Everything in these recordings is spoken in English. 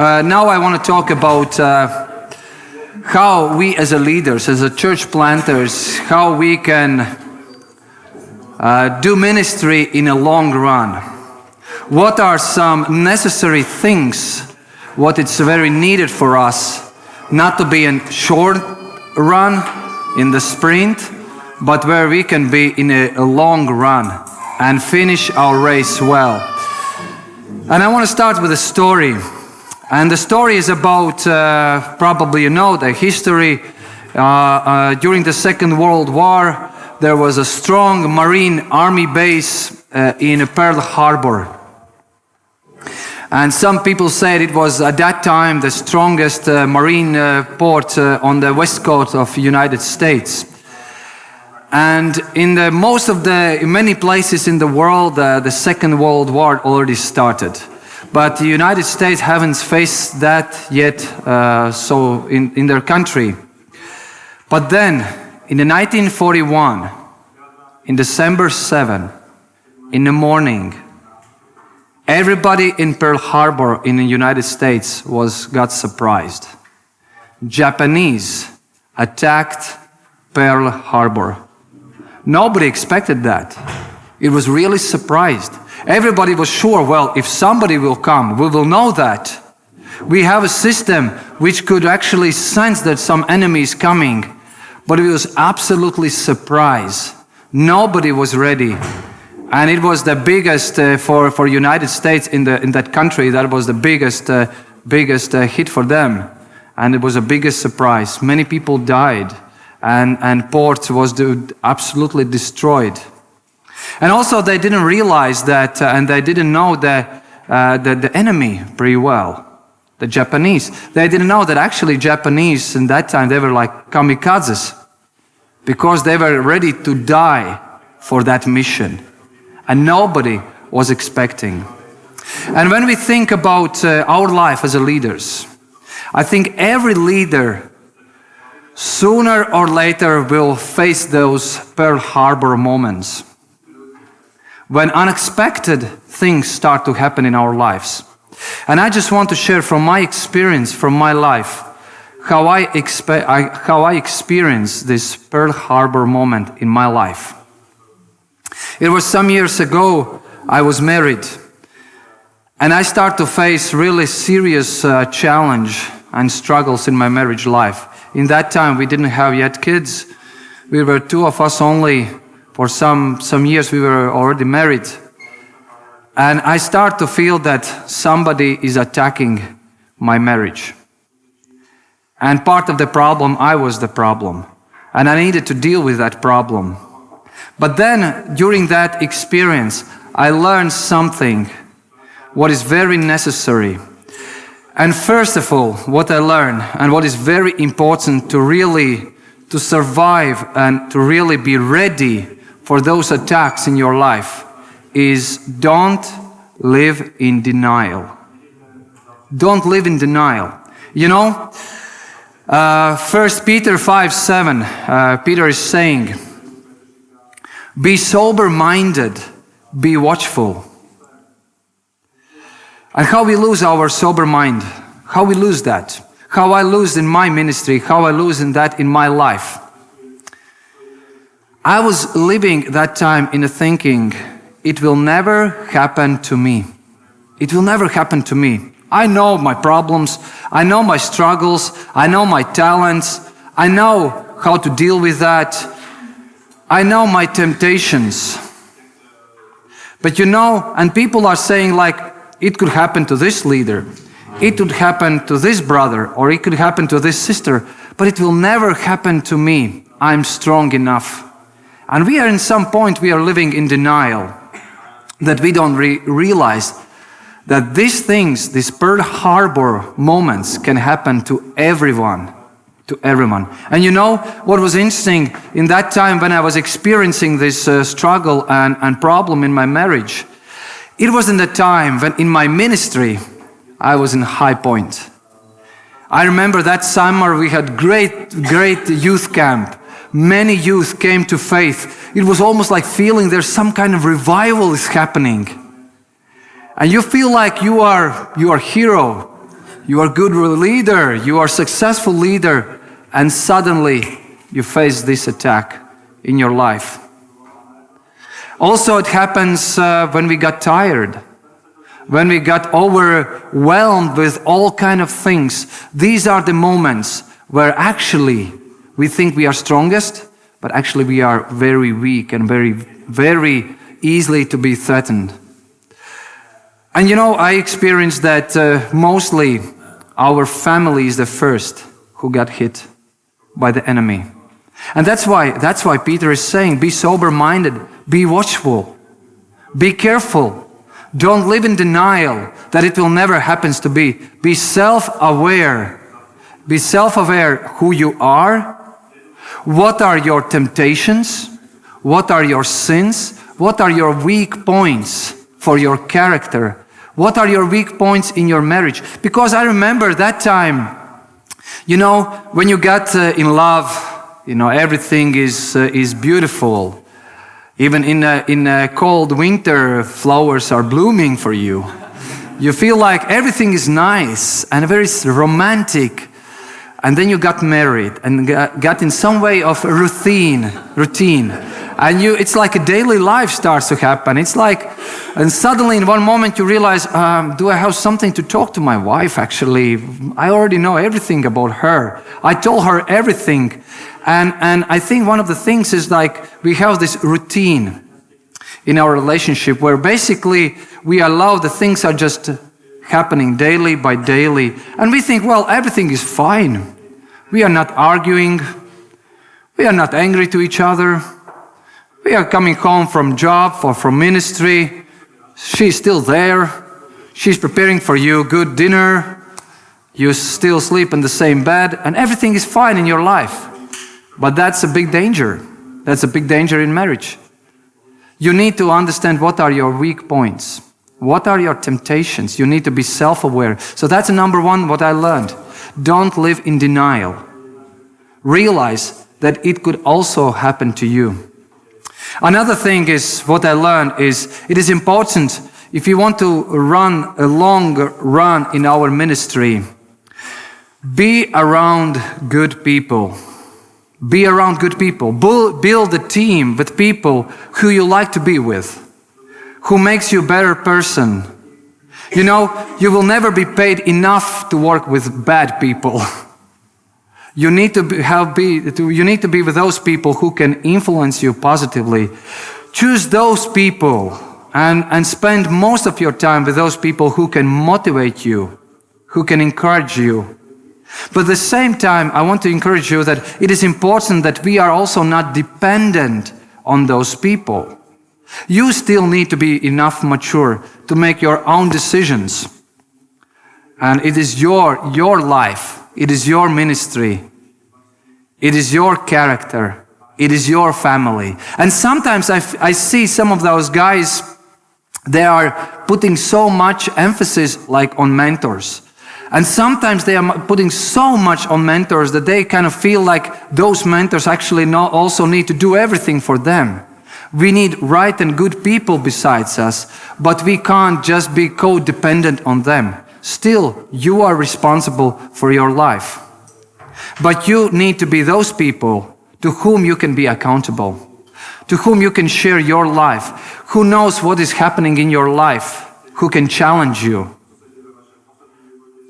Now I want to talk about how we as a leaders, as a church planters, how we can do ministry in a long run. What are some necessary things, what it's very needed for us, not to be in short run, in the sprint, but where we can be in a long run and finish our race well. And I want to start with a story. And the story is about, probably you know, the history. During the Second World War, there was a strong Marine Army base in Pearl Harbor. And some people said it was at that time the strongest marine port on the west coast of the United States. And in many places in the world, the Second World War already started. But the United States haven't faced that yet, so in their country. But then, in 1941, in December 7, in the morning, everybody in Pearl Harbor in the United States got surprised. Japanese attacked Pearl Harbor. Nobody expected that. It was really surprised. Everybody was sure, well, if somebody will come, we will know that. We have a system which could actually sense that some enemy is coming. But it was absolutely surprise. Nobody was ready. And it was the biggest, for United States in that country, that was the biggest hit for them. And it was the biggest surprise. Many people died. And port was absolutely destroyed. And also they didn't realize that, and they didn't know the enemy pretty well, the Japanese. They didn't know that actually Japanese in that time, they were like kamikazes, because they were ready to die for that mission. And nobody was expecting. And when we think about our life as leaders, I think every leader sooner or later will face those Pearl Harbor moments when unexpected things start to happen in our lives. And I just want to share from my experience, from my life, how I experienced this Pearl Harbor moment in my life. It was some years ago, I was married, and I started to face really serious challenge and struggles in my marriage life. In that time, we didn't have yet kids. We were two of us only. For some years, we were already married. And I start to feel that somebody is attacking my marriage. And part of the problem, I was the problem. And I needed to deal with that problem. But then, during that experience, I learned something, what is very necessary. And first of all, what I learned, and what is very important to survive and to really be ready for those attacks in your life, is don't live in denial. Don't live in denial. You know, 1 Peter 5:7, Peter is saying, be sober-minded, be watchful. And how we lose our sober mind, how we lose that, how I lose in my ministry, how I lose in that in my life. I was living that time in a thinking, it will never happen to me. It will never happen to me. I know my problems, I know my struggles, I know my talents, I know how to deal with that, I know my temptations. But you know, and people are saying like, it could happen to this leader, it could happen to this brother, or it could happen to this sister, but it will never happen to me. I'm strong enough. And we are in some point, we are living in denial, that we don't realize that these things, these Pearl Harbor moments can happen to everyone, And you know what was interesting in that time when I was experiencing this struggle and problem in my marriage? It was in the time when in my ministry, I was in a high point. I remember that summer we had great youth camp. Many youth came to faith. It was almost like feeling there's some kind of revival is happening. And you feel like you are hero. you are a good leader, you are a successful leader, and suddenly you face this attack in your life. Also, it happens when we got tired, when we got overwhelmed with all kind of things. These are the moments where actually we think we are strongest, but actually we are very weak and very, very easily to be threatened. And I experienced that mostly our family is the first who got hit by the enemy. And that's why Peter is saying, be sober-minded, be watchful, be careful. Don't live in denial that it will never happen to be. Be self-aware. Be self-aware who you are. What are your temptations? What are your sins? What are your weak points for your character? What are your weak points in your marriage? Because I remember that time, when you got in love, everything is beautiful. Even in a cold winter, flowers are blooming for you. You feel like everything is nice and very romantic. And then you got married and got in some way of a routine. And it's like a daily life starts to happen. It's like, and suddenly in one moment you realize, do I have something to talk to my wife actually? I already know everything about her. I told her everything. And I think one of the things is like we have this routine in our relationship where basically we allow the things are just happening daily by daily. And we think, well, everything is fine. We are not arguing. We are not angry to each other. We are coming home from job or from ministry. She's still there. She's preparing for you good dinner. You still sleep in the same bed. And everything is fine in your life. But that's a big danger. That's a big danger in marriage. You need to understand what are your weak points. What are your temptations? You need to be self-aware. So that's number one, what I learned. Don't live in denial. Realize that it could also happen to you. Another thing is, what I learned is, it is important, if you want to run a long run in our ministry, be around good people. Be around good people. Build a team with people who you like to be with, who makes you a better person. You will never be paid enough to work with bad people. You need to be with those people who can influence you positively. Choose those people and spend most of your time with those people who can motivate you, who can encourage you. But at the same time, I want to encourage you that it is important that we are also not dependent on those people. You still need to be enough mature to make your own decisions. And it is your life. It is your ministry. It is your character. It is your family. And sometimes I see some of those guys, they are putting so much emphasis like on mentors. And sometimes they are putting so much on mentors that they kind of feel like those mentors actually also need to do everything for them. We need right and good people besides us, but we can't just be codependent on them. Still, you are responsible for your life. But you need to be those people to whom you can be accountable, to whom you can share your life, who knows what is happening in your life, who can challenge you,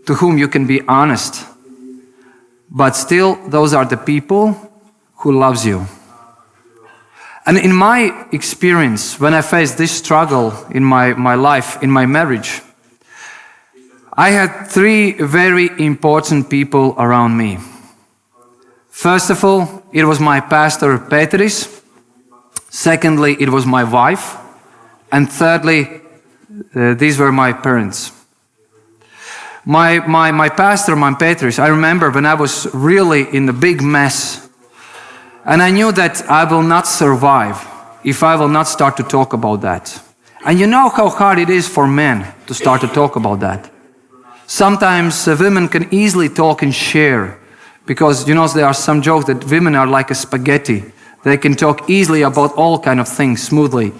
to whom you can be honest. But still, those are the people who loves you. And in my experience, when I faced this struggle in my life, in my marriage, I had three very important people around me. First of all, it was my pastor, Petris. Secondly, it was my wife. And thirdly, these were my parents. My pastor, my Petris, I remember when I was really in a big mess. And I knew that I will not survive if I will not start to talk about that. And you know how hard it is for men to start to talk about that. Sometimes women can easily talk and share. Because, there are some jokes that women are like a spaghetti. They can talk easily about all kind of things smoothly.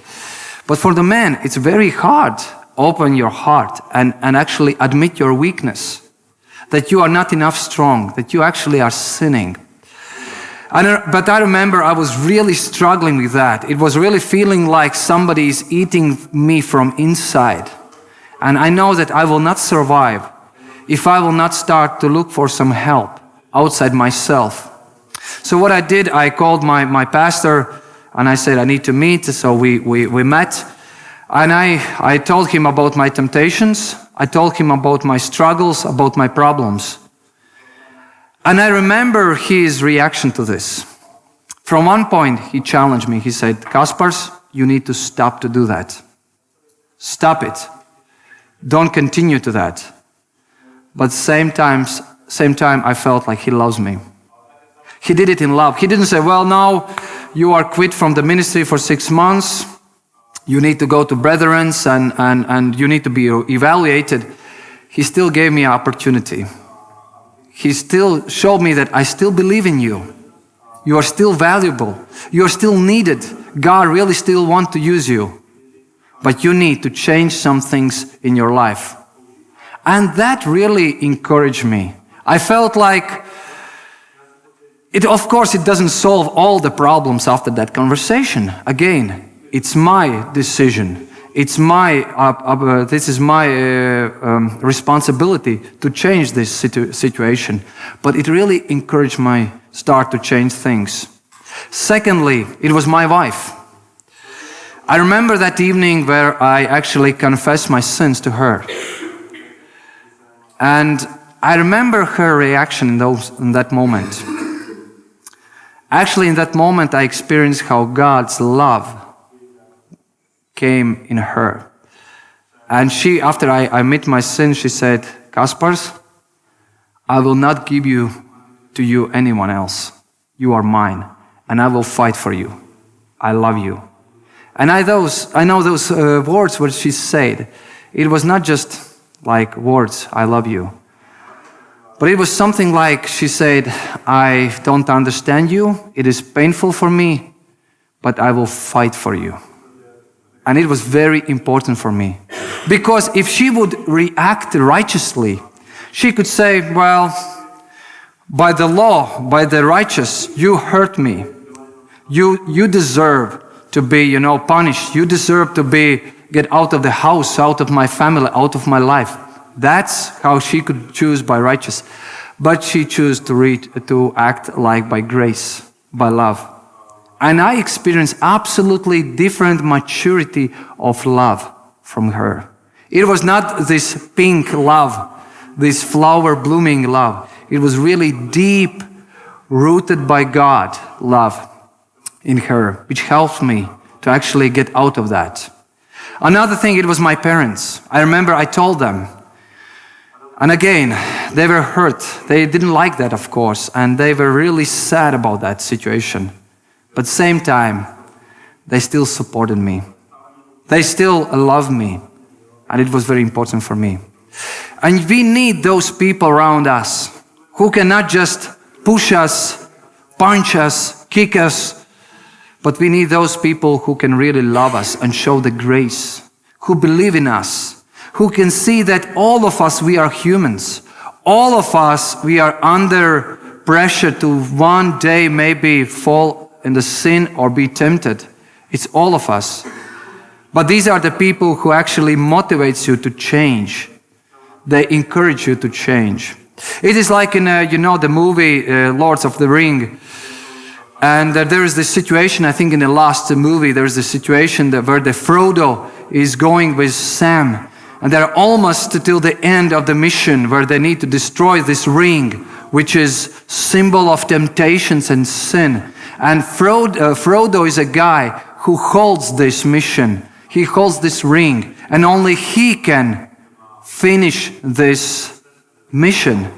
But for the men, it's very hard. Open your heart and actually admit your weakness. that you are not enough strong, that you actually are sinning. But I remember I was really struggling with that. It was really feeling like somebody is eating me from inside. And I know that I will not survive if I will not start to look for some help outside myself. So what I did, I called my pastor and I said, I need to meet. So we met. And I told him about my temptations. I told him about my struggles, about my problems. And I remember his reaction to this. From one point, he challenged me. He said, Kaspars, you need to stop to do that. Stop it. Don't continue to that. But same time, I felt like he loves me. He did it in love. He didn't say, well, now you are quit from the ministry for 6 months. You need to go to Brethren's and you need to be evaluated. He still gave me an opportunity. He still showed me that I still believe in you. You are still valuable. You are still needed. God really still wants to use you. But you need to change some things in your life. And that really encouraged me. I felt like, of course, it doesn't solve all the problems after that conversation. Again, it's my decision. It's this is my responsibility to change this situation. But it really encouraged my start to change things. Secondly, it was my wife. I remember that evening where I actually confessed my sins to her. And I remember her reaction in that moment. Actually, in that moment, I experienced how God's love came in her. And she, after I admit my sin, she said, Kaspars, I will not give you to you anyone else. You are mine, and I will fight for you. I love you. And I know those words what she said. It was not just like words, I love you. But it was something like she said, I don't understand you. It is painful for me, but I will fight for you. And it was very important for me. Because if she would react righteously, she could say, well, by the law, by the righteous, you hurt me. You deserve to be, punished. You deserve to get out of the house, out of my family, out of my life. That's how she could choose by righteous. But she chose to act like by grace, by love. And I experienced absolutely different maturity of love from her. It was not this pink love, this flower blooming love. It was really deep, rooted by God love in her, which helped me to actually get out of that. Another thing, it was my parents. I remember I told them. And again, they were hurt. They didn't like that, of course. And they were really sad about that situation. But same time, they still supported me. They still loved me. And it was very important for me. And we need those people around us who cannot just push us, punch us, kick us, but we need those people who can really love us and show the grace, who believe in us, who can see that all of us, we are humans. All of us, we are under pressure to one day maybe fall in the sin or be tempted. It's all of us. But these are the people who actually motivates you to change. They encourage you to change. It is like in the movie Lords of the Ring. And there is this situation, I think in the last movie, there is a situation where the Frodo is going with Sam. And they're almost till the end of the mission where they need to destroy this ring, which is symbol of temptations and sin. And Frodo is a guy who holds this mission. He holds this ring, and only he can finish this mission.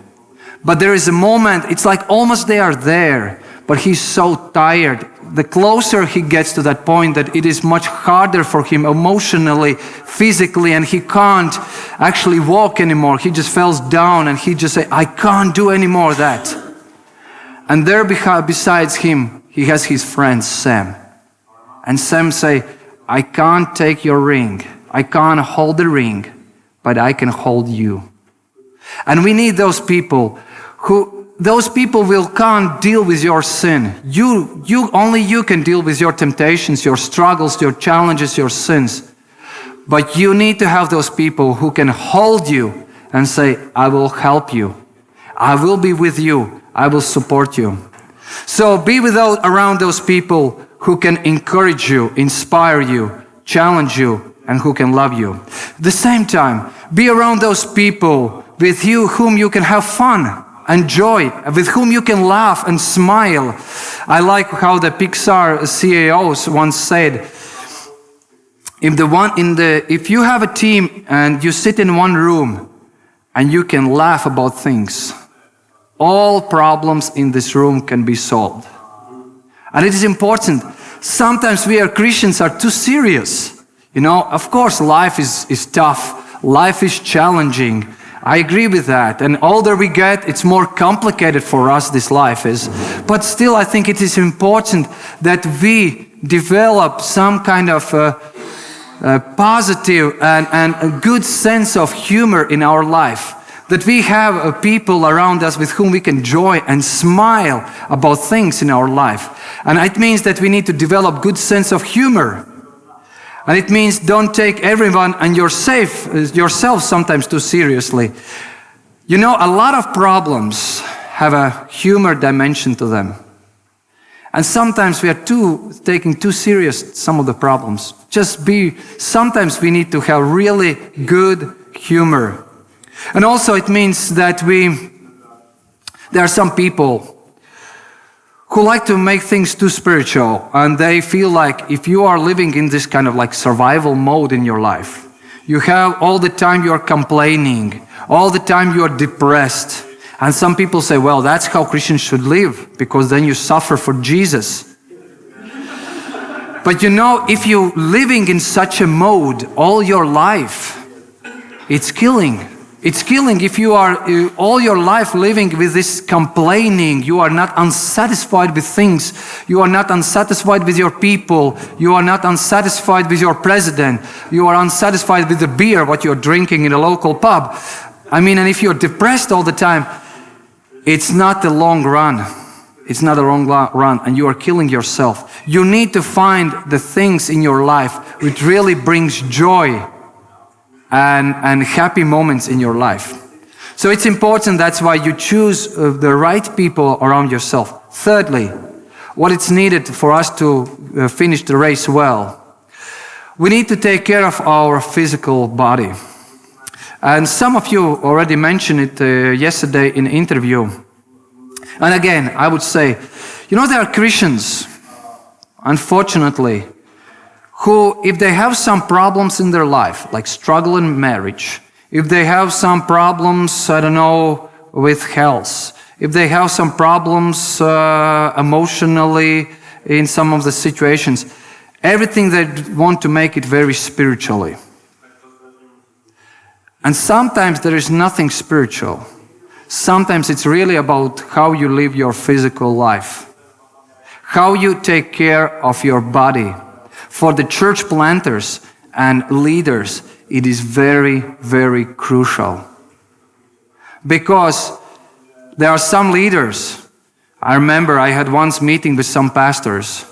But there is a moment, it's like almost they are there, but he's so tired. The closer he gets to that point, that it is much harder for him emotionally, physically, and he can't actually walk anymore. He just falls down and he just says, I can't do any more of that. And there besides him, he has his friend Sam. And Sam say, I can't take your ring. I can't hold the ring, but I can hold you. And we need those people will can't deal with your sin. Only you can deal with your temptations, your struggles, your challenges, your sins. But you need to have those people who can hold you and say, I will help you. I will be with you. I will support you. So be around those people who can encourage you, inspire you, challenge you, and who can love you. At the same time, be around those people with whom you can have fun and joy, with whom you can laugh and smile. I like how the Pixar CEOs once said, if you have a team and you sit in one room and you can laugh about things, all problems in this room can be solved. And it is important. Sometimes we as Christians are too serious. Of course, life is tough. Life is challenging. I agree with that. And older we get, it's more complicated for us, this life is. But still, I think it is important that we develop some kind of positive and a good sense of humor in our life. That we have people around us with whom we can joy and smile about things in our life. And it means that we need to develop good sense of humor. And it means don't take everyone and yourself sometimes too seriously. A lot of problems have a humor dimension to them. And sometimes we are taking too serious some of the problems. Sometimes we need to have really good humor. And also it means that there are some people who like to make things too spiritual, and they feel like if you are living in this kind of like survival mode in your life, you have all the time you are complaining, all the time you are depressed. And some people say, well, that's how Christians should live, because then you suffer for Jesus. But if you're living in such a mode all your life, it's killing. It's killing if you are all your life living with this complaining. You are not unsatisfied with things. You are not unsatisfied with your people. You are not unsatisfied with your president. You are unsatisfied with the beer, what you're drinking in a local pub. And if you're depressed all the time, it's not the long run. It's not a long run, and you are killing yourself. You need to find the things in your life which really brings joy and happy moments in your life. So it's important, that's why you choose the right people around yourself. Thirdly, what is needed for us to finish the race well. We need to take care of our physical body. And some of you already mentioned it yesterday in an interview. And again, I would say, there are Christians, unfortunately, who, if they have some problems in their life, like struggle in marriage, if they have some problems, with health, if they have some problems emotionally in some of the situations, everything they want to make it very spiritually. And sometimes there is nothing spiritual. Sometimes it's really about how you live your physical life, how you take care of your body. For the church planters and leaders, it is very, very crucial. Because there are some leaders. I remember I had once meeting with some pastors.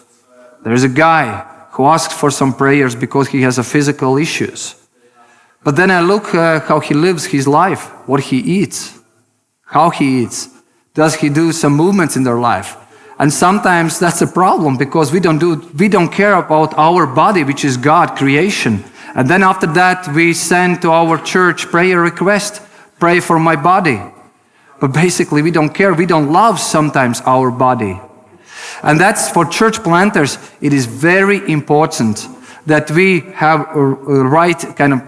There's a guy who asked for some prayers because he has physical issues. But then I look how he lives his life, what he eats, how he eats. Does he do some movements in their life? And sometimes that's a problem because we don't care about our body, which is God, creation. And then after that, we send to our church prayer request, pray for my body. But basically, we don't care. We don't love sometimes our body. And that's for church planters, it is very important that we have a right kind of,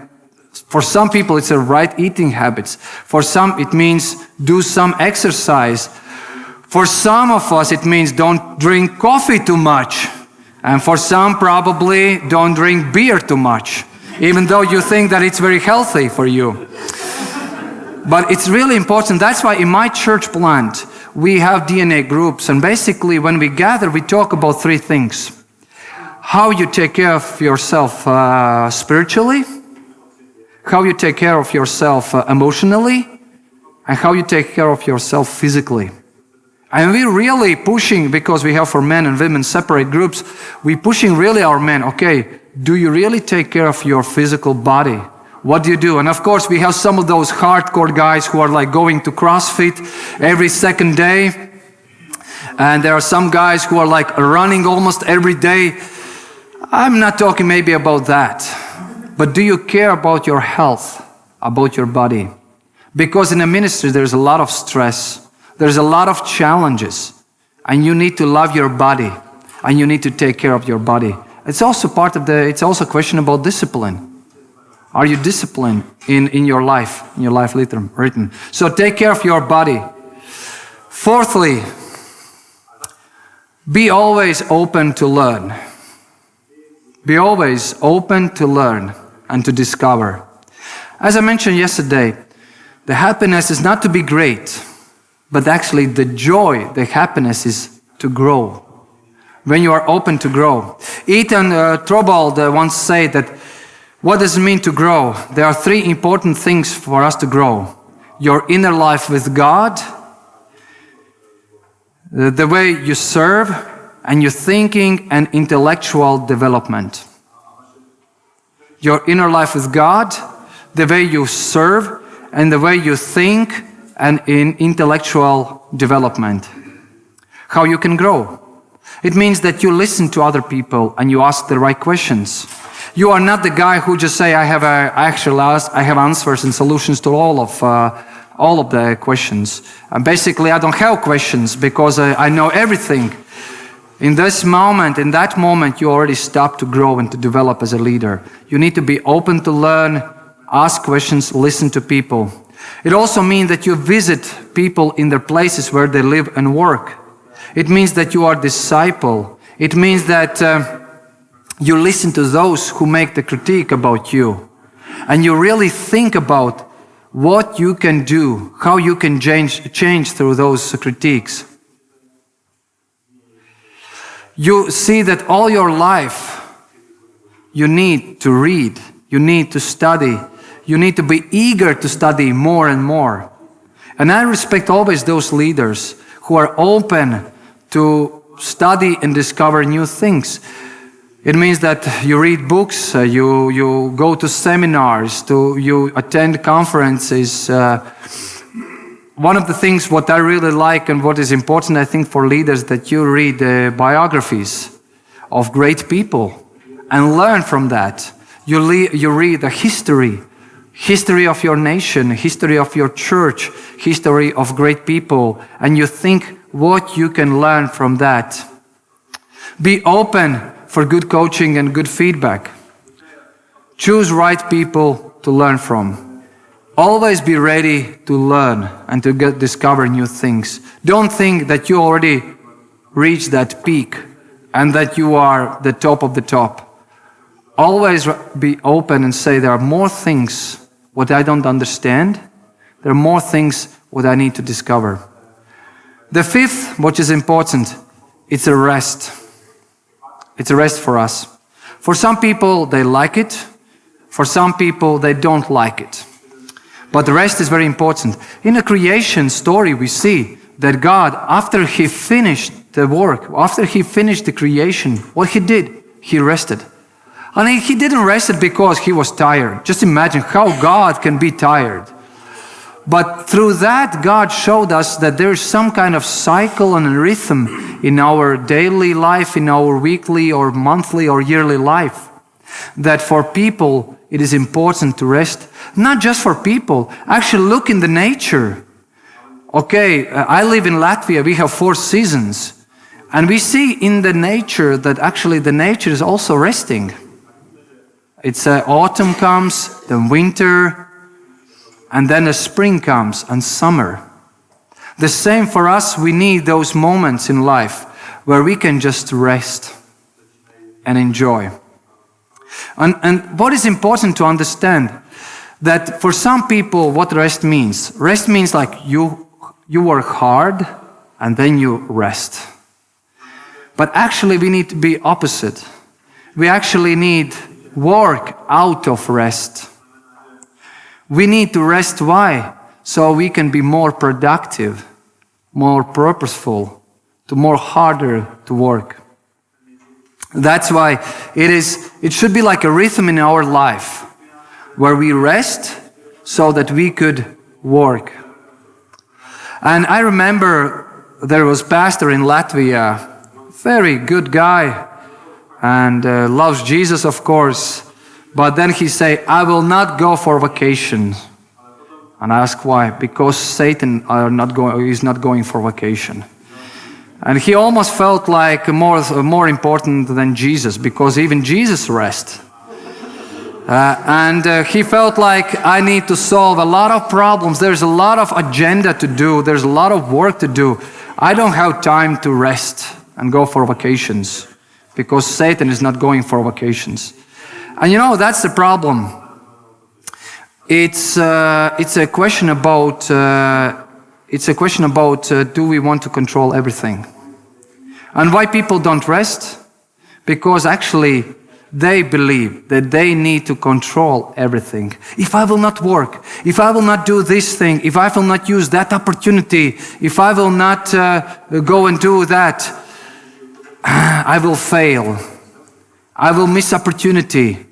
for some people, it's a right eating habits. For some, it means do some exercise. For some of us, it means don't drink coffee too much. And for some, probably don't drink beer too much, even though you think that it's very healthy for you. But it's really important. That's why in my church plant, we have DNA groups. And basically, when we gather, we talk about three things. How you take care of yourself spiritually, how you take care of yourself emotionally, and how you take care of yourself physically. And we're really pushing, because we have for men and women separate groups, we're pushing really our men, okay, do you really take care of your physical body? What do you do? And of course, we have some of those hardcore guys who are like going to CrossFit every second day. And there are some guys who are like running almost every day. I'm not talking maybe about that. But do you care about your health, about your body? Because in a ministry, there's a lot of stress. There's a lot of challenges. And you need to love your body. And you need to take care of your body. It's also it's also a question about discipline. Are you disciplined in your life written? So take care of your body. Fourthly, be always open to learn. Be always open to learn and to discover. As I mentioned yesterday, the happiness is not to be great, but actually the joy, the happiness is to grow. When you are open to grow. Ethan Trobald once said that, what does it mean to grow? There are three important things for us to grow. Your inner life with God, the way you serve, and your thinking and intellectual development. Your inner life with God, the way you serve, and the way you think, and in intellectual development. How you can grow. It means that you listen to other people and you ask the right questions. You are not the guy who just say, I have answers and solutions to all of the questions. And basically, I don't have questions because I know everything. In this moment, in that moment, you already stop to grow and to develop as a leader. You need to be open to learn, ask questions, listen to people. It also means that you visit people in their places where they live and work. It means that you are a disciple. It means that you listen to those who make the critique about you. And you really think about what you can do, how you can change through those critiques. You see that all your life you need to read, you need to study, you need to be eager to study more and more. And I respect always those leaders who are open to study and discover new things. It means that you read books, you go to seminars, you attend conferences. One of the things what I really like and what is important, I think, for leaders, that you read the biographies of great people and learn from that. You read the history of your nation, history of your church, history of great people, and you think what you can learn from that. Be open for good coaching and good feedback. Choose right people to learn from. Always be ready to learn and to discover new things. Don't think that you already reached that peak and that you are the top of the top. Always be open and say, there are more things what I don't understand. There are more things what I need to discover. The fifth, which is important, it's a rest. It's a rest for us. For some people, they like it. For some people, they don't like it. But the rest is very important. In a creation story, we see that God, after He finished the work, after He finished the creation, what He did, He rested. And He didn't rest it because He was tired. Just imagine how God can be tired. But through that, God showed us that there is some kind of cycle and rhythm in our daily life, in our weekly or monthly or yearly life. That for people, it is important to rest. Not just for people. Actually, look in the nature. Okay, I live in Latvia. We have 4 seasons. And we see in the nature that actually the nature is also resting. It's autumn comes, then winter, and then the spring comes and summer. The same for us, we need those moments in life where we can just rest and enjoy. And what is important to understand, that for some people what rest means like you work hard and then you rest. But actually we need to be opposite. We actually need work out of rest. We need to rest. Why? so we can be more productive, more purposeful, to more harder to work. That's why it should be like a rhythm in our life where we rest so that we could work. And I remember there was a pastor in Latvia, very good guy, and loves Jesus, of course. But then he say, I will not go for vacation. And I ask why? Because Satan is not going for vacation. And he almost felt like more important than Jesus, because even Jesus rests. And he felt like I need to solve a lot of problems. There's a lot of agenda to do. There's a lot of work to do. I don't have time to rest and go for vacations, because Satan is not going for vacations. And that's the problem. It's a question about do we want to control everything? And why people don't rest? Because actually they believe that they need to control everything. If I will not work, if I will not do this thing, if I will not use that opportunity, if I will not go and do that, I will fail. I will miss opportunity.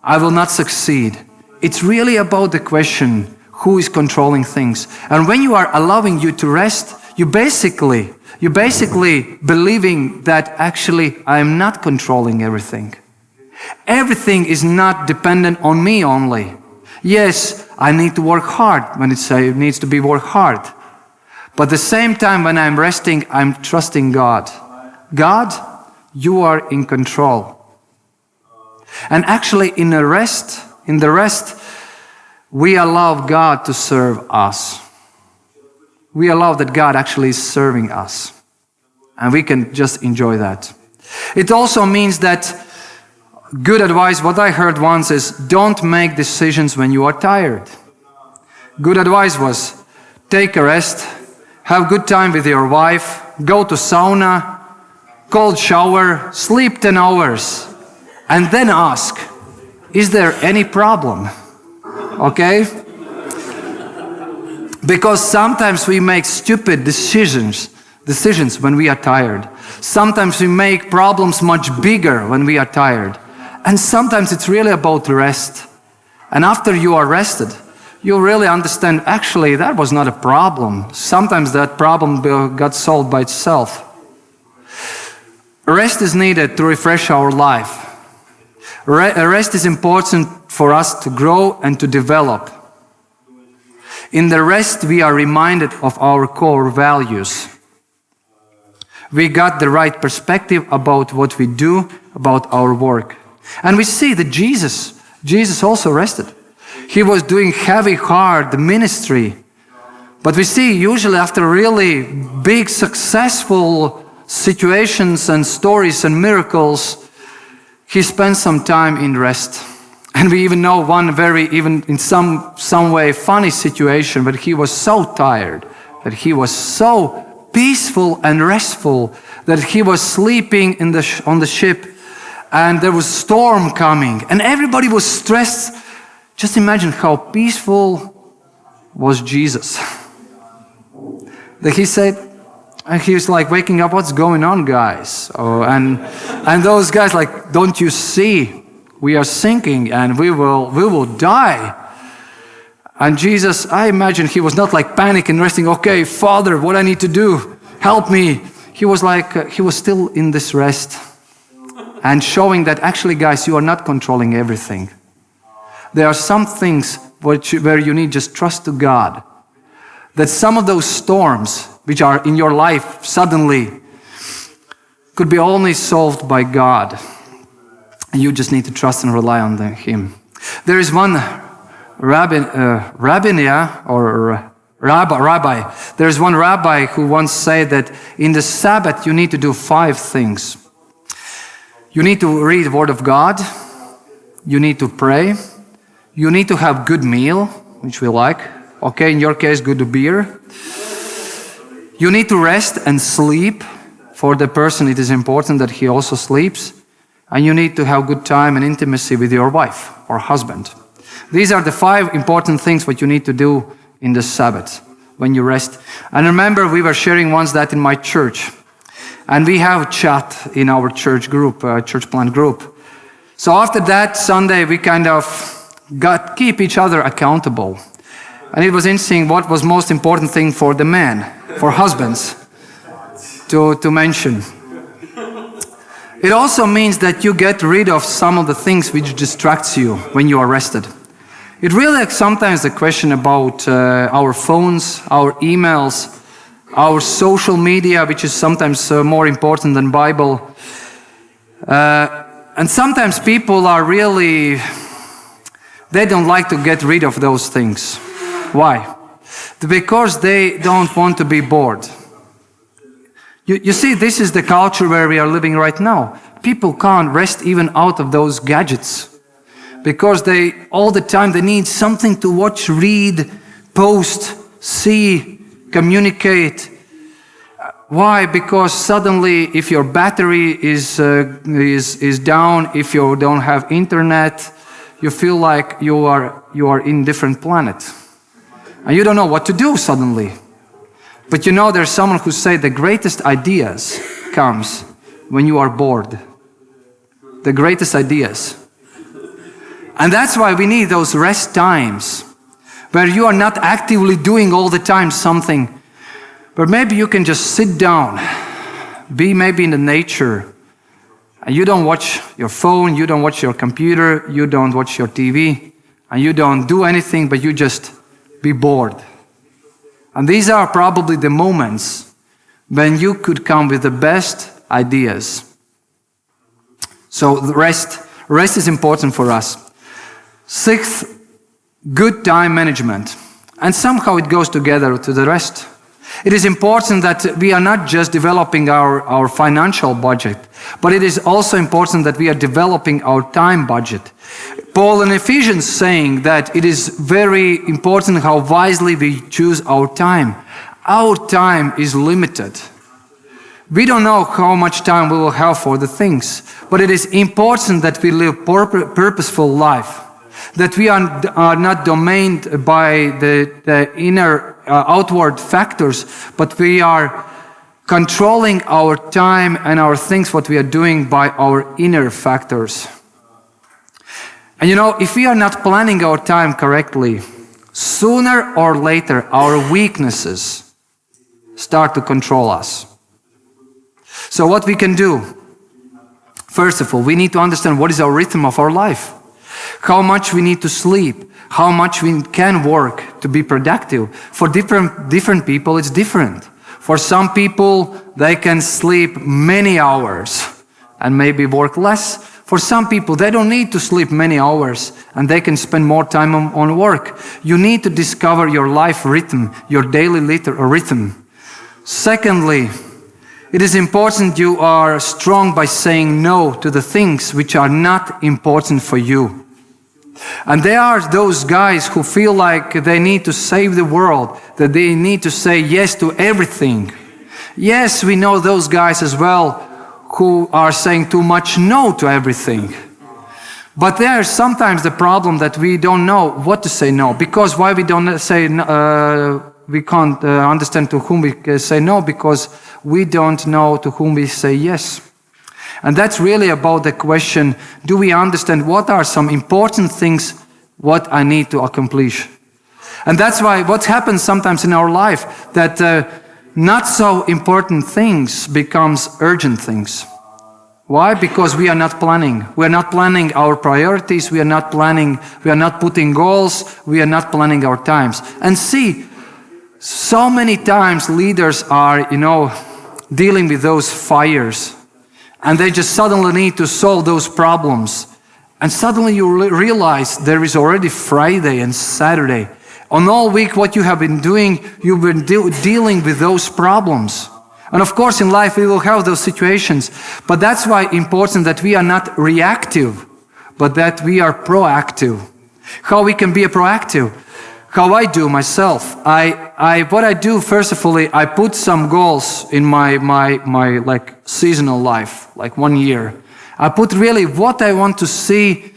I will not succeed. It's really about the question, who is controlling things? And when you are allowing you to rest, you're basically believing that actually I am not controlling everything. Everything is not dependent on me only. Yes, I need to work hard when it needs to be work hard. But at the same time when I'm resting, I'm trusting God. God, you are in control. And actually in the rest, we allow God to serve us. We allow that God actually is serving us. And we can just enjoy that. It also means that good advice, what I heard once is, don't make decisions when you are tired. Good advice was, take a rest, have good time with your wife, go to sauna, cold shower, sleep 10 hours, and then ask, is there any problem? Okay? Because sometimes we make stupid decisions when we are tired. Sometimes we make problems much bigger when we are tired. And sometimes it's really about rest. And after you are rested, you really understand, actually, that was not a problem. Sometimes that problem got solved by itself. Rest is needed to refresh our life. Rest is important for us to grow and to develop. In the rest, we are reminded of our core values. We got the right perspective about what we do, about our work. And we see that Jesus also rested. He was doing heavy, hard ministry. But we see usually after really big, successful situations and stories and miracles, he spent some time in rest. And we even know one even in some way funny situation, but he was so tired, that he was so peaceful and restful, that he was sleeping on the ship, and there was storm coming, and everybody was stressed. Just imagine how peaceful was Jesus. That he said, and he was like waking up, what's going on, guys? Oh, and those guys like, don't you see? We are sinking and we will die. And Jesus, I imagine he was not like panicking, resting, okay, Father, what I need to do? Help me. He was like, he was still in this rest and showing that actually, guys, you are not controlling everything. There are some things where you need just trust to God. That some of those storms which are in your life suddenly could be only solved by God. And you just need to trust and rely on Him. There is one rabbi. There is one rabbi who once said that in the Sabbath you need to do 5 things. You need to read the Word of God. You need to pray. You need to have good meal, which we like. Okay, in your case, good beer. You need to rest and sleep. For the person, it is important that he also sleeps. And you need to have good time and intimacy with your wife or husband. These are the 5 important things what you need to do in the Sabbath, when you rest. And remember, we were sharing once that in my church. And we have chat in our church group, church plant group. So after that Sunday, we kind of keep each other accountable. And it was interesting what was most important thing for the men, for husbands, to mention. It also means that you get rid of some of the things which distracts you when you are rested. It really sometimes a question about our phones, our emails, our social media, which is sometimes more important than Bible. And sometimes people are really, they don't like to get rid of those things. Why? Because they don't want to be bored. You see, this is the culture where we are living right now. People can't rest even out of those gadgets because all the time they need something to watch, read, post, see, communicate. Why? Because suddenly, if your battery is down, if you don't have internet, you feel like you are in different planet, and you don't know what to do suddenly. But you know, there's someone who say the greatest ideas comes when you are bored. The greatest ideas. And that's why we need those rest times where you are not actively doing all the time something, but maybe you can just sit down, be maybe in the nature, and you don't watch your phone, you don't watch your computer, you don't watch your TV, and you don't do anything, but you just be bored. And these are probably the moments when you could come with the best ideas. So the rest is important for us. Sixth, good time management. And somehow it goes together to the rest. It is important that we are not just developing our financial budget, but it is also important that we are developing our time budget. Paul in Ephesians saying that it is very important how wisely we choose our time. Our time is limited. We don't know how much time we will have for the things, but it is important that we live purposeful life, that we are not domained by the inner outward factors, but we are controlling our time and our things, what we are doing by our inner factors. And you know, if we are not planning our time correctly, sooner or later our weaknesses start to control us. So what we can do? First of all, we need to understand what is our rhythm of our life. How much we need to sleep, how much we can work to be productive. For different people, it's different. For some people, they can sleep many hours and maybe work less. For some people, they don't need to sleep many hours and they can spend more time on work. You need to discover your life rhythm, your daily rhythm. Secondly, it is important you are strong by saying no to the things which are not important for you. And there are those guys who feel like they need to save the world, that they need to say yes to everything. Yes, we know those guys as well who are saying too much no to everything. But there's sometimes the problem that we don't know what to say no. Because why we don't say we can't understand to whom we say no, because we don't know to whom we say yes. And that's really about the question, do we understand what are some important things what I need to accomplish? And that's why what happens sometimes in our life, that not so important things becomes urgent things. Why? Because we are not planning. We are not planning our priorities. We are not planning, we are not putting goals. We are not planning our times. And see, so many times leaders are, dealing with those fires. And they just suddenly need to solve those problems. And suddenly you realize there is already Friday and Saturday. On all week, what you have been doing, you've been dealing with those problems. And of course, in life, we will have those situations. But that's why important that we are not reactive, but that we are proactive. How we can be proactive? How I do myself. What I do, first of all, I put some goals in my like seasonal life, like 1 year. I put really what I want to see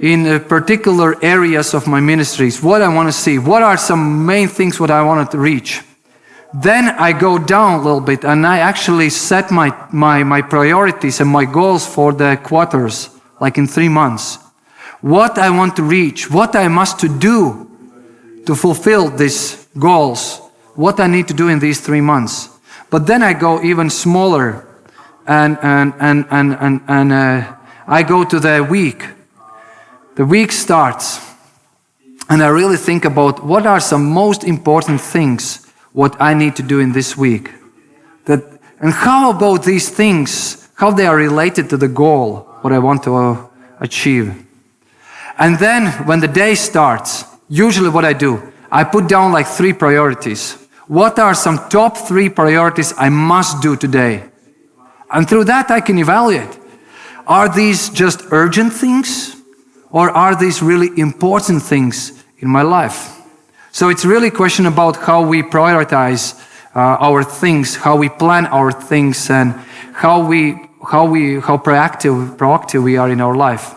in particular areas of my ministries, what I want to see, what are some main things what I want to reach. Then I go down a little bit and I actually set my priorities and my goals for the quarters, like in 3 months. What I want to reach, what I must to do to fulfill these goals, what I need to do in these 3 months. But then I go even smaller and I go to the week. The week starts and I really think about what are some most important things what I need to do in this week. And how about these things, how they are related to the goal, what I want to achieve. And then when the day starts, usually what I do, I put down like 3 priorities. What are some top 3 priorities I must do today? And through that I can evaluate. Are these just urgent things? Or are these really important things in my life? So it's really a question about how we prioritize our things, how we plan our things, and how proactive we are in our life.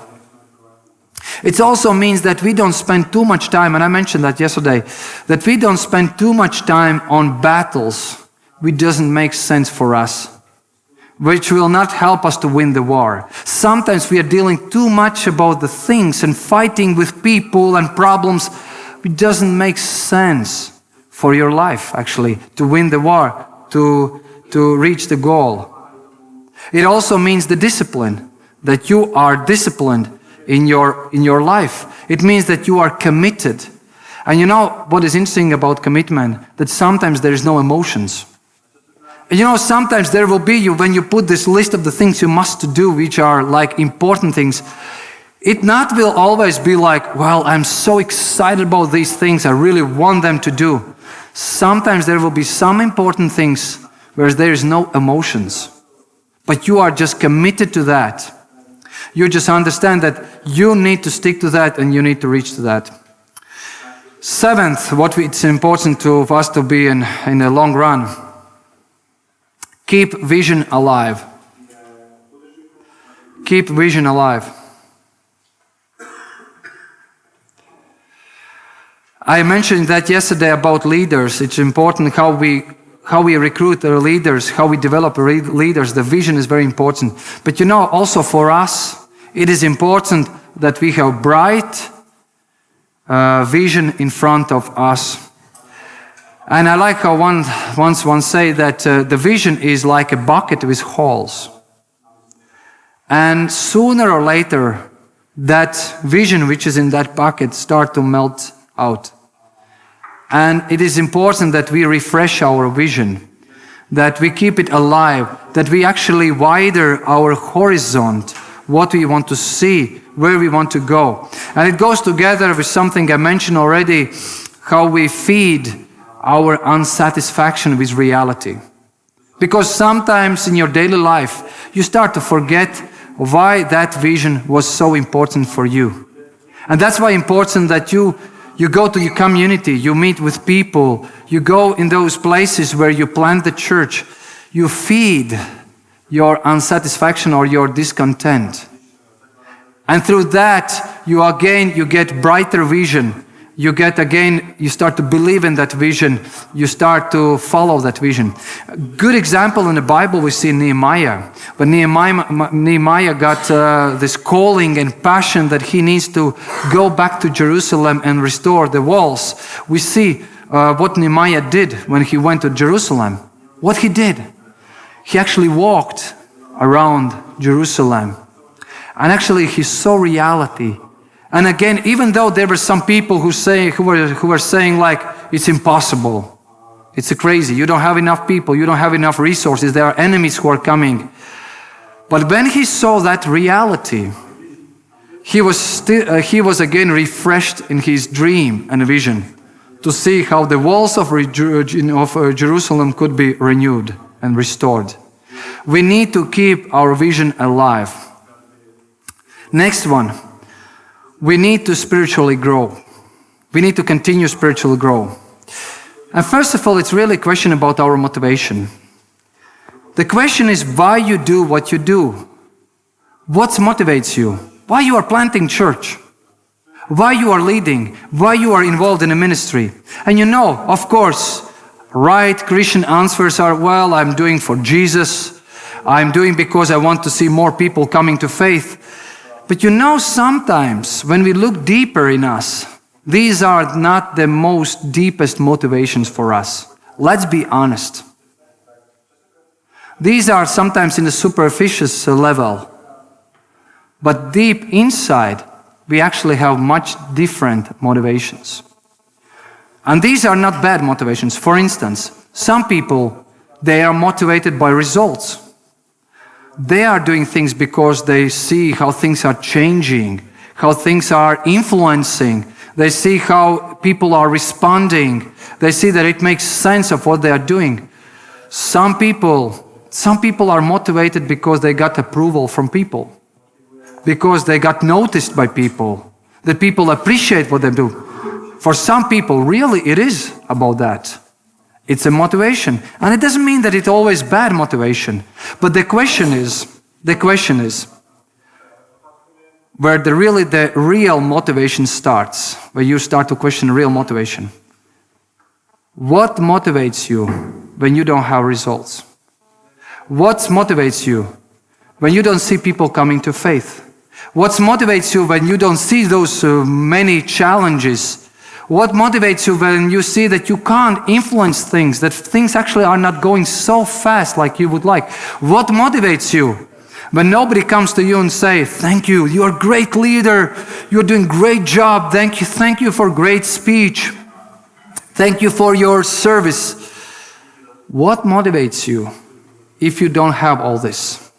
It also means that we don't spend too much time, and I mentioned that yesterday, that we don't spend too much time on battles which doesn't make sense for us, which will not help us to win the war. Sometimes we are dealing too much about the things and fighting with people and problems which doesn't make sense for your life, actually, to win the war, to reach the goal. It also means the discipline, that you are disciplined in your life. It means that you are committed. And you know what is interesting about commitment? That sometimes there is no emotions. And you know, sometimes there will be when you put this list of the things you must do, which are like important things, it not will always be like, well, I'm so excited about these things, I really want them to do. Sometimes there will be some important things where there is no emotions, but you are just committed to that. You just understand that you need to stick to that and you need to reach to that. 7th, what it's important to us to be in the long run. Keep vision alive. Keep vision alive. I mentioned that yesterday about leaders. It's important how we recruit our leaders, how we develop leaders. The vision is very important. But you know, also for us, it is important that we have bright vision in front of us. And I like how one say that the vision is like a bucket with holes. And sooner or later, that vision which is in that bucket start to melt out. And it is important that we refresh our vision, that we keep it alive, that we actually widen our horizon, what we want to see, where we want to go. And it goes together with something I mentioned already, how we feed our unsatisfaction with reality. Because sometimes in your daily life, you start to forget why that vision was so important for you. And that's why it's important that you go to your community, you meet with people, you go in those places where you plant the church, you feed your unsatisfaction or your discontent. And through that, you get brighter vision. You start to believe in that vision. You start to follow that vision. A good example in the Bible we see Nehemiah. When Nehemiah got this calling and passion that he needs to go back to Jerusalem and restore the walls, we see what Nehemiah did when he went to Jerusalem. What he did? He actually walked around Jerusalem. And actually he saw reality. And again, even though there were some people who were saying like, it's impossible, it's crazy, you don't have enough people, you don't have enough resources, there are enemies who are coming. But when he saw that reality, he was again refreshed in his dream and vision to see how the walls of Jerusalem could be renewed and restored. We need to keep our vision alive. Next one. We need to spiritually grow. We need to continue spiritually grow. And first of all, it's really a question about our motivation. The question is why you do what you do. What motivates you? Why you are planting church? why you are leading, why you are involved in a ministry. And of course, right Christian answers are, well, I'm doing for Jesus. I'm doing because I want to see more people coming to faith. But sometimes when we look deeper in us, these are not the most deepest motivations for us. Let's be honest. These are sometimes in the superficial level. But deep inside, we actually have much different motivations. And these are not bad motivations. For instance, some people, they are motivated by results. They are doing things because they see how things are changing, how things are influencing. They see how people are responding. They see that it makes sense of what they are doing. Some people are motivated because they got approval from people, because they got noticed by people, that people appreciate what they do. For some people, really, it is about that. It's a motivation. And it doesn't mean that it's always bad motivation. But the question is, where the real motivation starts, where you start to question real motivation. What motivates you when you don't have results? What motivates you when you don't see people coming to faith? What motivates you when you don't see those many challenges? What motivates you when you see that you can't influence things, that things actually are not going so fast like you would like? What motivates you when nobody comes to you and say, thank you, you're a great leader, you're doing a great job, thank you for great speech, thank you for your service. What motivates you if you don't have all this?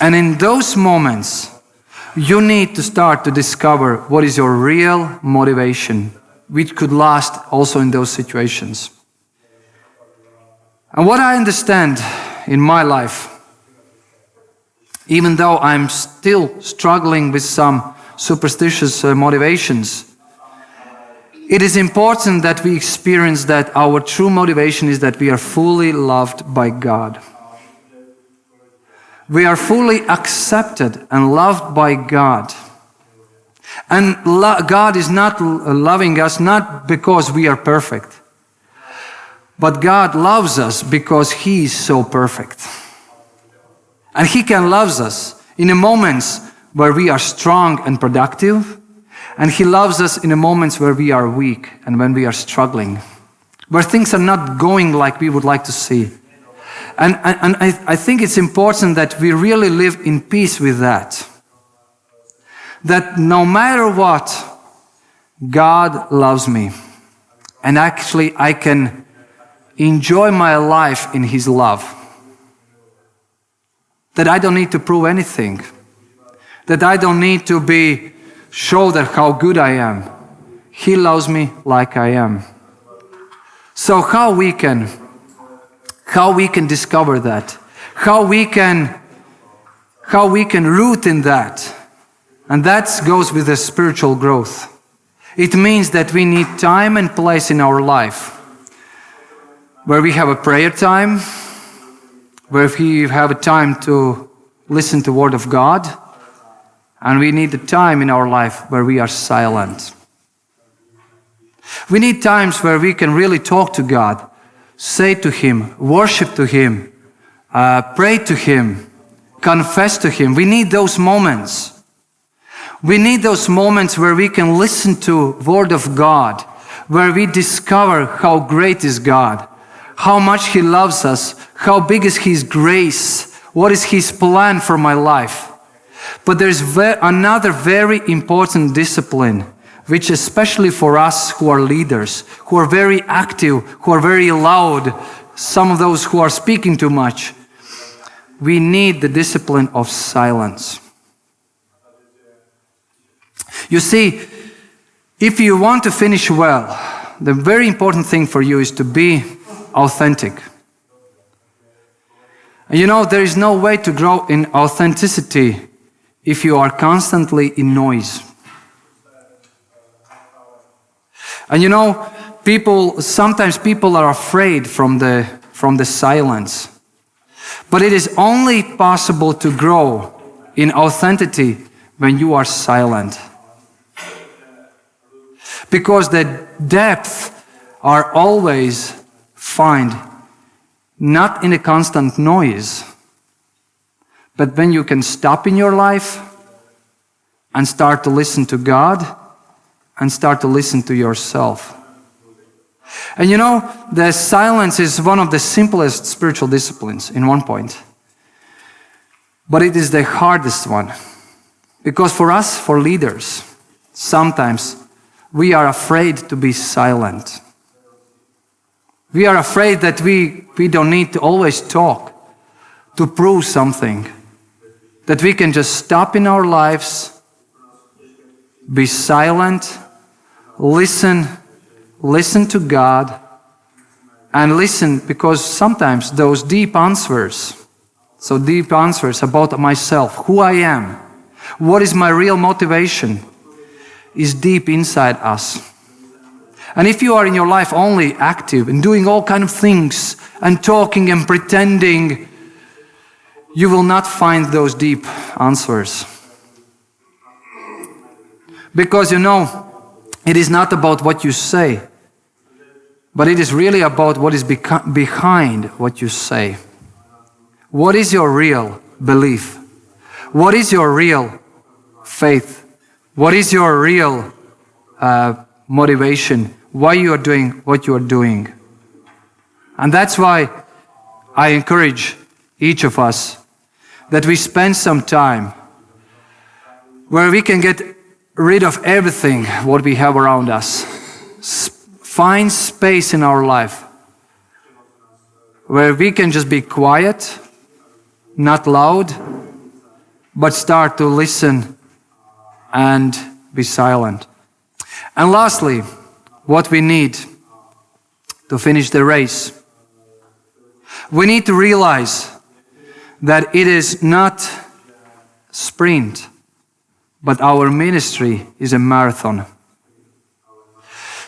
And in those moments, you need to start to discover what is your real motivation, which could last also in those situations. And what I understand in my life, even though I'm still struggling with some superstitious motivations, it is important that we experience that our true motivation is that we are fully loved by God. We are fully accepted and loved by God. And God is not loving us not because we are perfect, but God loves us because He is so perfect. And He can love us in the moments where we are strong and productive, and He loves us in the moments where we are weak and when we are struggling, where things are not going like we would like to see. And I think it's important that we really live in peace with that. That no matter what, God loves me. And actually I can enjoy my life in His love. That I don't need to prove anything. That I don't need to show that how good I am. He loves me like I am. So how we can discover that, how we can root in that, and that goes with the spiritual growth. It means that we need time and place in our life where we have a prayer time, where we have a time to listen to the Word of God, and we need a time in our life where we are silent. We need times where we can really talk to God, say to Him, worship to Him, pray to Him, confess to Him. We need those moments. We need those moments where we can listen to the Word of God, where we discover how great is God, how much He loves us, how big is His grace, what is His plan for my life. But there's another very important discipline, which especially for us who are leaders, who are very active, who are very loud, some of those who are speaking too much, we need the discipline of silence. You see, if you want to finish well, the very important thing for you is to be authentic. And there is no way to grow in authenticity if you are constantly in noise. And sometimes people are afraid from the silence. But it is only possible to grow in authenticity when you are silent. Because the depth are always found not in a constant noise, but when you can stop in your life and start to listen to God and start to listen to yourself. And you know, the silence is one of the simplest spiritual disciplines in one point. But it is the hardest one. Because for us, for leaders, sometimes we are afraid to be silent. We are afraid that we don't need to always talk to prove something. That we can just stop in our lives, be silent, listen to God, and listen, because sometimes those deep answers about myself, who I am, what is my real motivation, is deep inside us. And if you are in your life only active and doing all kind of things and talking and pretending, you will not find those deep answers. Because you know, it is not about what you say, but it is really about what is behind what you say. What is your real belief? What is your real faith? What is your real motivation? Why you are doing what you are doing? And that's why I encourage each of us that we spend some time where we can get rid of everything what we have around us. Find space in our life where we can just be quiet, not loud, but start to listen and be silent. And lastly, what we need to finish the race. We need to realize that it is not sprint, but our ministry is a marathon.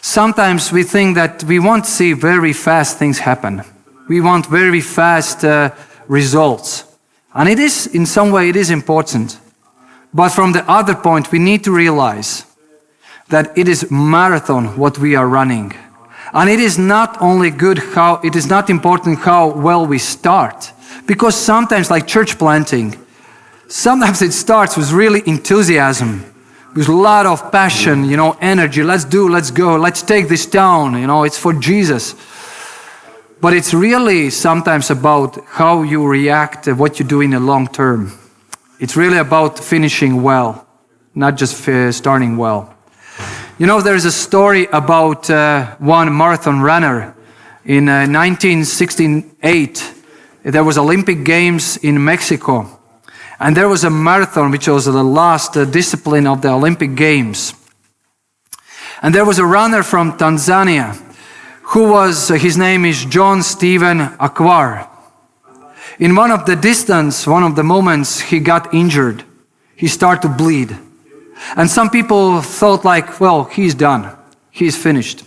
Sometimes we think that we want to see very fast things happen. We want very fast results. And it is, in some way, it is important. But from the other point, we need to realize that it is marathon what we are running. And it is not only good it is not important how well we start. Because sometimes, like church planting, sometimes it starts with really enthusiasm, with a lot of passion, energy. Let's go, let's take this down, it's for Jesus. But it's really sometimes about how you react, what you do in the long term. It's really about finishing well, not just starting well. There's a story about one marathon runner. In 1968, there was Olympic Games in Mexico. And there was a marathon, which was the last discipline of the Olympic Games. And there was a runner from Tanzania, his name is John Stephen Akwar. In one of the moments, he got injured. He started to bleed. And some people thought he's done. He's finished.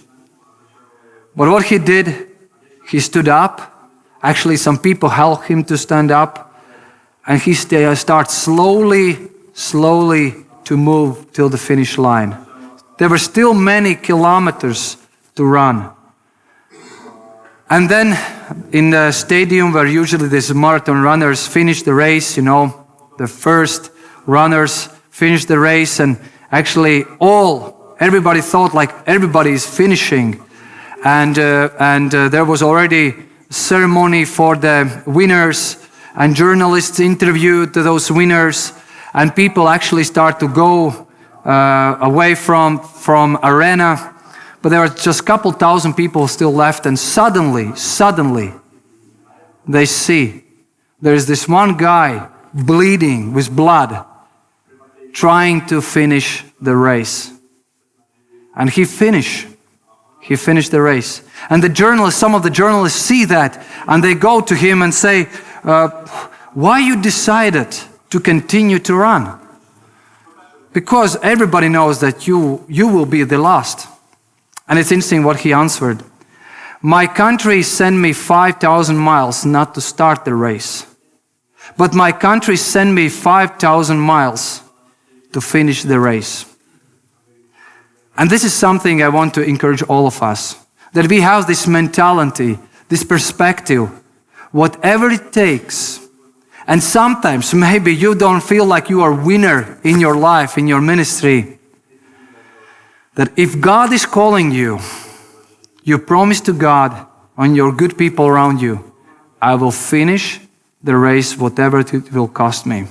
But what he did, he stood up. Actually, some people helped him to stand up. And he starts slowly to move till the finish line. There were still many kilometers to run. And then in the stadium where usually these marathon runners finish the race, the first runners finish the race, and actually everybody thought everybody is finishing. And there was already a ceremony for the winners, and journalists interviewed those winners, and people actually start to go away from arena. But there were just a couple thousand people still left, and suddenly, they see there's this one guy bleeding with blood, trying to finish the race. And he finished the race. And some of the journalists see that, and they go to him and say, why you decided to continue to run? Because everybody knows that you will be the last. And it's interesting what he answered. My country sent me 5,000 miles not to start the race. But my country sent me 5,000 miles to finish the race. And this is something I want to encourage all of us, that we have this mentality, this perspective, whatever it takes. And sometimes maybe you don't feel like you are a winner in your life, in your ministry. That if God is calling you, you promise to God and your good people around you, I will finish the race, whatever it will cost me.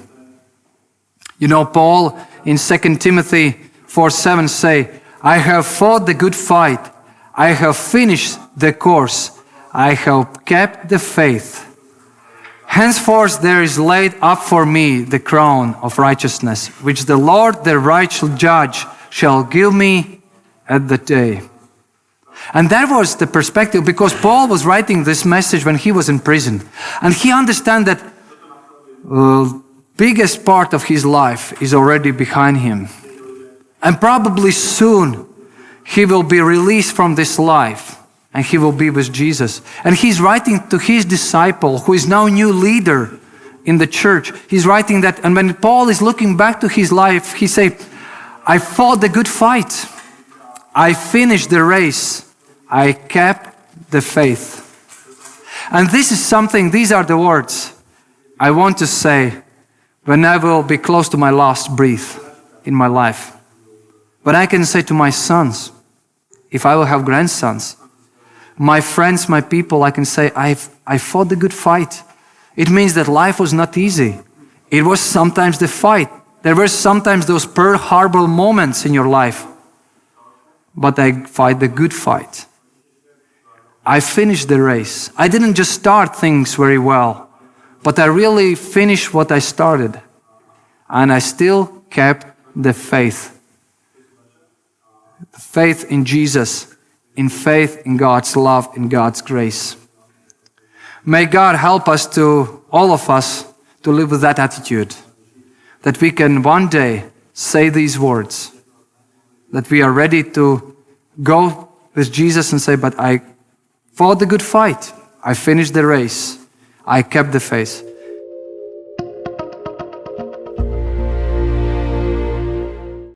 You know, Paul in 2 Timothy 4:7 say, I have fought the good fight. I have finished the course. I have kept the faith. Henceforth there is laid up for me the crown of righteousness, which the Lord, the righteous judge, shall give me at the day. And that was the perspective, because Paul was writing this message when he was in prison. And he understands that biggest part of his life is already behind him. And probably soon he will be released from this life and he will be with Jesus. And he's writing to his disciple, who is now new leader in the church. He's writing that, and when Paul is looking back to his life, he say, I fought the good fight. I finished the race. I kept the faith. And this is something, these are the words I want to say when I will be close to my last breath in my life. But I can say to my sons, if I will have grandsons, my friends, my people, I can say, I fought the good fight. It means that life was not easy. It was sometimes the fight. There were sometimes those Pearl Harbor moments in your life. But I fight the good fight. I finished the race. I didn't just start things very well, but I really finished what I started. And I still kept the faith. The faith in Jesus, in faith in God's love, in God's grace. May God help us to, all of us, to live with that attitude. That we can one day say these words. That we are ready to go with Jesus and say, but I fought the good fight. I finished the race. I kept the faith.